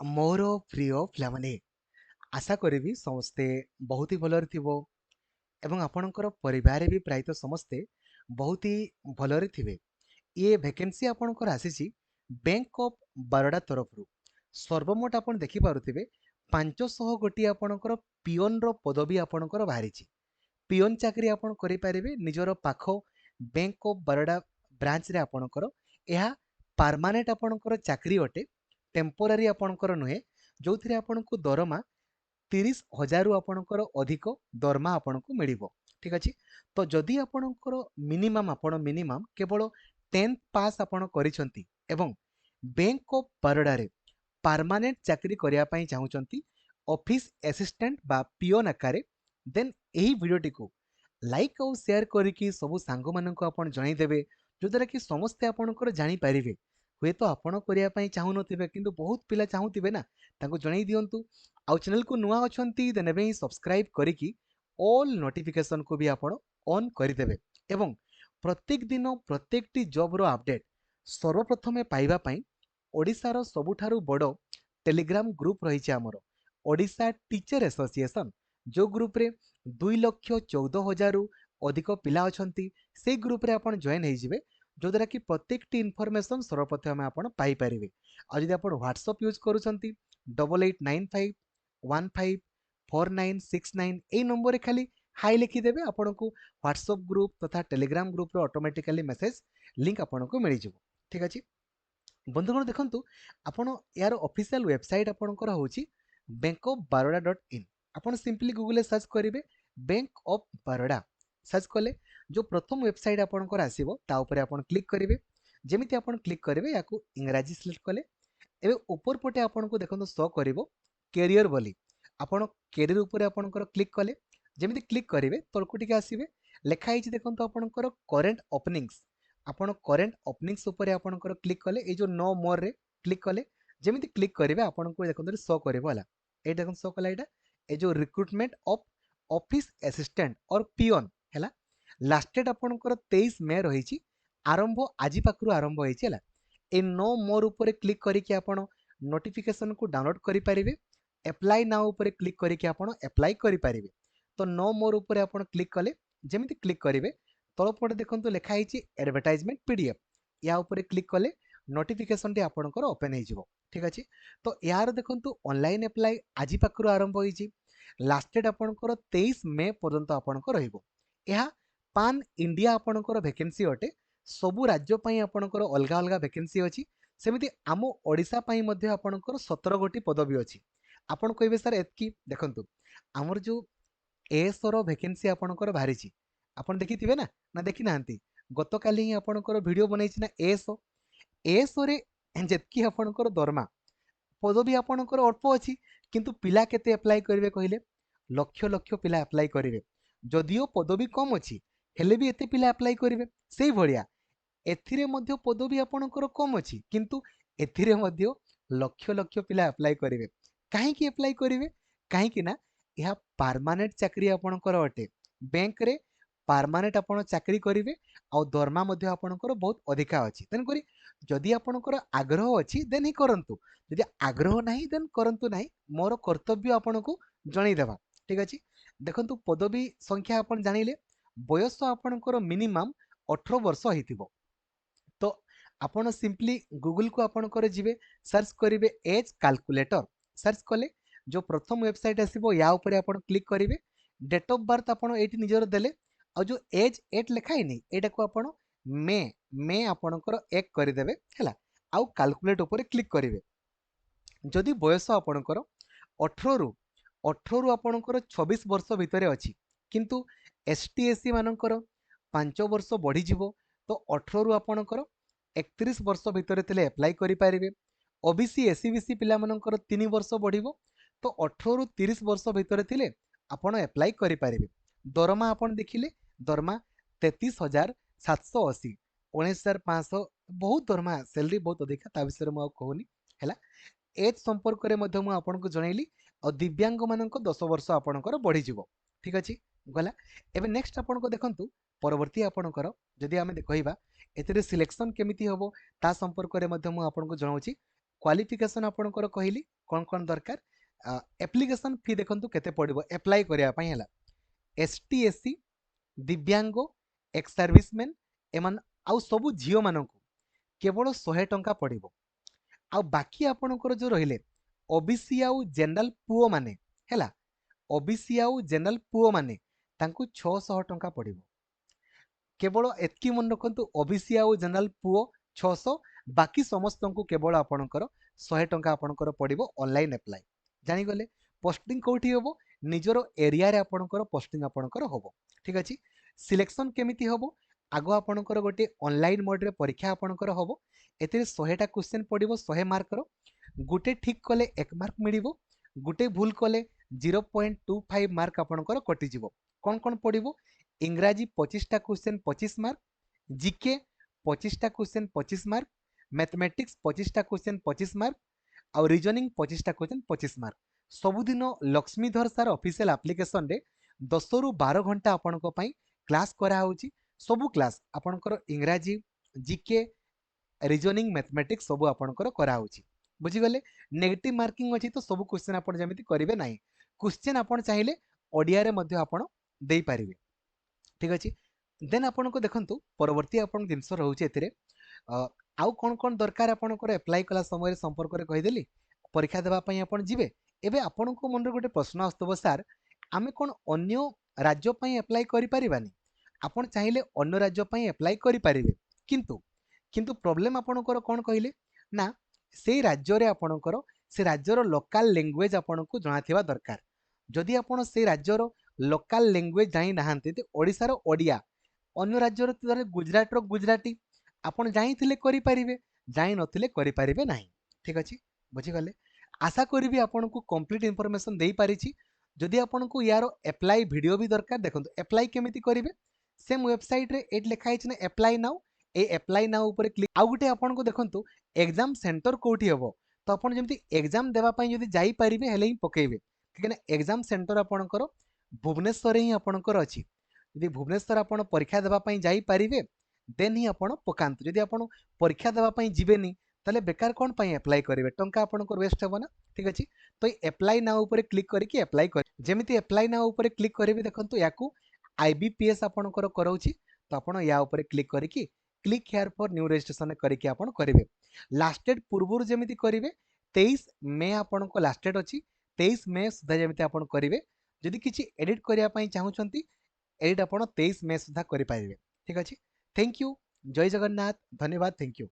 मोर प्रिय पिलामाने आशा करी समस्ते बहुत ही भलरे थिबो एवं आपणकर परिवार भी प्रायतः समस्ते बहुत ही भलरे थिबे। ये वैकेंसी आपणकर आसीची बैंक ऑफ बरोडा तरफ सर्वमोट आपण देखि पारुथिबे 500 गोटी आपणकर पियन रो पदवी आपणकर बाहरिची। पियन चाकरी आपण करि पारिबे निजर पाख बैंक ऑफ बरोडा ब्रांच रे आपणकर एहा परमानेंट आपणकर चाकरी अटे, टेम्पोरारी आपणकर नुहे जो थिरे आपणको दरमा 30,000 आपणकर अधिक दरमा आपणको मिलिबो। ठीक अछि। तो जदि आपणकर मिनिमम केवल 10th पास आपण करिसंती एवं बैंक ऑफ बरोडा रे परमानेंट चाकरी करिया पई चाहुचंती ऑफिस असिस्टेंट बा पियोन आकारे देन एही वीडियोटी को लाइक और शेयर करिकी सबु सांग माननको आपण जणाई देबे जो द्वारा कि समस्ते आपणकर जानि पारिबे। हुए तो आपण करिया पई चाहु नथिबे किंतु बहुत पिला चाहुतिबे ना, ताको जणाई दियंतु। आउ चैनल को नुआ अछंती देन एबे सब्सक्राइब करिकी ऑल नोटिफिकेशन को भी आपण ऑन करि देबे एवं प्रत्येक दिन प्रत्येकटी जॉब रो अपडेट सर्वप्रथमे पाइबा पई ओडिसा रो सबुठारु बड़ टेलीग्राम ग्रुप रहिছে हमरो ओडिसा टीचर एसोसिएशन, जो ग्रुप रे 2,14,000 अधिक पिला अछंती। से ग्रुप रे आपण जॉइन हेइ जिवे जो द्वारा कि प्रत्येक टी इन्फॉर्मेशन सर्वप्रथमे आपण पाई परिबे। आ जदि आपण व्हाट्सएप यूज करूछंती 8895154969 ए नंबर रे खाली हाई लिखि देबे, आपण को व्हाट्सएप ग्रुप तथा टेलीग्राम ग्रुप रो ऑटोमेटिकली मैसेज लिंक आपण को मिलि जिवो। ठीक अछि बंधुगण, देखंतु आपण यार ऑफिशियल वेबसाइट आपणकर होची bank of Baroda dot in. आपण सिंपली गूगल सर्च करेंगे बैंक ऑफ बरोडा सर्च कले जो प्रथम वेबसाइट आपणकर आसीबो ता ऊपर आपण क्लिक करेंगे। जेमिति आपण क्लिक करेंगे याकू इंग्राजी सिलेक्ट कले एबे ऊपर पटे आपण को देखंतु शो करिवो कैरियर बोली। आपण कैरियर ऊपर आपणकर क्लिक कले जेमिति क्लिक करेंगे तळकु टिके आसीबे लेखा हिची देखंतु आपणकर करंट ओपनिंग्स। आपण करंट ओपनिंग्स ऊपर आपणकर क्लिक कले ए जो नो मोर रे क्लिक कले जेमिति क्लिक करेंगे आपण को देखंतु शो करिवो हला। ए देखन शो कला एटा ए जो रिक्रूटमेंट ऑफ ऑफिस असिस्टेंट और पियन हैला लास्ट डेट आपणकर 23 मई रहिची। आरंभ आजि पाखरु आरंभ होईची हला। ए नो मोर ऊपर क्लिक करिकि आपण नोटिफिकेशन को डाउनलोड करि परिबे। अप्लाई नाउ ऊपर क्लिक करिकि आपण अप्लाई करि परिबे। तो नो मोर ऊपर आपण क्लिक कले जेमिति क्लिक करिवे तळ पटे देखंतु लेखा हिची एडवर्टाइजमेंट पीडीएफ या ऊपर क्लिक कले नोटिफिकेशन टी आपणकर ओपन हे जिवो। ठीक अछि। तो यार देखंतु ऑनलाइन अप्लाई आजि पाखरु आरंभ होईची। लास्ट डेट आपणकर 23 मई पर्यंत आपणकर रहइबो। एहा पान इंडिया आपणकर वैकेंसी अटे। सबु राज्य पई आपणकर अलगा अलगा वैकेंसी अछि। सेमिति आमो ओडिसा पई मध्ये आपणकर 17 गोटी पदवी अछि। आपण कहिबे सर एतकी देखंतु हमर जो एएसओ वैकेंसी आपणकर बाहरिची आपण देखिथिबे ना ना देखि नांती। गत काली ही आपणकर वीडियो बनैछि ना एएसओ। एएसओ रे जेतकी आपणकर दरमा पदवी आपणकर अल्प अछि किंतु पिला केते अप्लाई करिवे कहिले लक्ष लक्ष पिला अप्लाई करिवे। जदियो पदवी कम अछि हेले भी एते पिला अप्लाई करिवे। सेही भलिया एथिरे मध्य पदवी आपणकर कम अछि किंतु एथिरे मध्य लक्ष लक्ष पिला अप्लाई करिवे। काहे कि अप्लाई करिवे काहे कि ना यह परमानेंट चाकरी आपणकर अटे। बैंक रे परमानेंट आपण चाकरी करिवे आ दरमा मध्य आपणकर बहुत अधिका अछि। तेन करी जदि आपणकर आग्रह अछि देन ही करंतु, जदि आग्रह नाही देन करंतु नाही। मोर कर्तव्य आपणको जणै देबा। ठीक अछि। देखंतु पदवी संख्या आपण जानिले बयस आपणकर मिनिमम 18 वर्ष हेतिबो। तो आपण सिंपली गूगल को आपणकर जिवे सर्च करिवे एज कैलकुलेटर सर्च कले जो प्रथम वेबसाइट आसीबो या ऊपर आपण क्लिक करिवे। डेट ऑफ बर्थ आपण एठी निजर देले आ जो एज 8 लिखाई नै एटा को आपण मे मे आपणकर 1 करि देबे हैला। आउ कैलकुलेट ऊपर क्लिक करिवे। जदि बयस आपणकर 18 रु आपणकर 26 वर्ष भितरे अछि किंतु एसटी एससी मानकर 5 वर्ष बढ़ी जिवो तो 18 रु आपणकर 31 वर्ष भितरे थिले अप्लाई करि पारिबे। ओबीसी एससी बीसी पिला मानकर 3 वर्ष बढ़िबो तो 18 रु 30 वर्ष भितरे थिले आपण अप्लाई करि पारिबे। दरमा आपण देखिले दरमा 33,780 19,500 बहुत दरमा सैलरी बहुत अधिक ता विषय में कहूनी हैला। एज संपर्क में मध्य आपको जनइली और दिव्यांग मानक 10 वर्ष आपणकर बढ़ी जिवो। ठीक अछि गला। एबे नेक्स्ट आपनको देखंतु परवर्ती आपणकर जदि आमे कहइबा एथिरे सिलेक्शन केमिति होबो ता संपर्क में मध्य आपनको जणाउची। क्वालिफिकेशन आपणकर कहिली कौन दरकार एप्लिकेशन फी देखंतु केते पड़िबो अप्लाई करिया पई हला एसटी एससी दिव्यांग एक्स सर्विसमैन एमन आउ सबु झियो मानकु केवल 100 टंका पड़िबो आ बाकी आपणकर जो रहिले ओबीसी आउ जनरल पुओ माने हैला ओबीसी आउ जनरल पुओ माने तांकु 600 टंका पड़िबो केवल एतकी मन रखंतु ओबीसी आउ जनरल पुओ 600 बाकी समस्त को केवल आपणकर 100 टंका आपणकर पड़िबो ऑनलाइन अप्लाई जानि गले पोस्टिंग कोठी होबो निजरो एरिया रे आपणकर पोस्टिंग आपणकर होबो ठीक अछि सिलेक्शन केमिति होबो आगो आपणकर गोटे ऑनलाइन मोड रे परीक्षा आपणकर होबो एते 100 टा क्वेश्चन पड़िबो 100 मार्क रो गुटे ठीक कले 1 मार्क मिलिबो गुटे भूल कले 0.25 मार्क आपणकर कटि जिवो कोन पड़िबो इंग्राजी 25 टा क्वेश्चन 25 मार्क जीके 25 टा क्वेश्चन 25 मार्क मैथमेटिक्स 25 टा क्वेश्चन 25 मार्क और रीजनिंग 25 टा क्वेश्चन 25 मार्क सबुदिन लक्ष्मीधर सार ऑफिशियल एप्लिकेशन रे 10 रु 12 घंटा आपनको पई क्लास करा होची सबु क्लास आपनकर इंग्राजी जीके रीजनिंग मैथमेटिक्स सब आपनकर करा होची बुझी गले नेगेटिव मार्किंग अछि तो सब क्वेश्चन आपन जेमिति करिवे नाही क्वेश्चन आपन चाहिले ओडिया रे मध्ये आपन देई पारिबे ठीक अछि देन आपनको देखंतु परवर्ती आपन जिंस रहउची एथिरे आउ कौन दरकार आपनकर अप्लाई कला समय संपर्क रे कहिदेली परीक्षा देबा पई आपन जिवे एबे आपनको मन रे गोटे प्रश्न आस्तबो सर आमे कोन अन्य राज्य पई अप्लाई करि परिबानी आपन चाहिले अन्य राज्य पई अप्लाई करि परिबे किंतु किंतु प्रॉब्लम आपनकर कोन कहिले ना से राज्य रे आपनकर से राज्यर लोकल लैंग्वेज आपनको जଣା थिबा दरकार जदि आपन से राज्यर लोकल लैंग्वेज जानि नाहंते ते ओडिसा रो ओडिया अन्य राज्यर तरे गुजरात रो गुजराती आपन जाइथिले करि परिबे जाइ नथिले करि परिबे नाही ठीक अछि बुझी गले आशा करिबी आपनको कंप्लीट इंफॉर्मेशन देई पारिछि जदि आपनको यारो अप्लाई वीडियो भी दरकार देखंतु अप्लाई केमिति करिवे सेम वेबसाइट रे एट लिखा हिच ना अप्लाई नाउ ए अप्लाई नाउ ऊपर क्लिक आउ गुटे आपनको देखंतु एग्जाम सेंटर कोठी हबो तो आपन जेमति एग्जाम देबा पई जदि जाई परिबे हेले ही पकेइबे ठीक है ना एग्जाम सेंटर आपनकर भुवनेश्वर ही आपनकर अछि यदि भुवनेश्वर आपन परीक्षा देबा पई जाई परिबे देन ही आपन पकांतु यदि आपन परीक्षा देबा पई जिबेनी ताले बेकार कोन पई अप्लाई करिवे टंका आपनकर वेस्ट हेबो ना ठीक अछि तो अप्लाई नाउ ऊपर क्लिक करके अप्लाई कर जेमिति अप्लाई नाउ ऊपर क्लिक करिवे देखंतु याकू आईबीपीएस आपनकर करौछि तो आपन या ऊपर क्लिक करके click here for new registration करके आपन करिवे लास्ट डेट पूर्वरु जेमिति करिवे 23 मे आपनको लास्ट डेट अछि 23 मे सुधा जेमिति आपन करिवे जदि किछि एडिट करिया पई चाहुचंती एडिट आपन 23 मे सुधा करि पारिवे ठीक अछि थैंक यू जय जगन्नाथ धन्यवाद थैंक यू।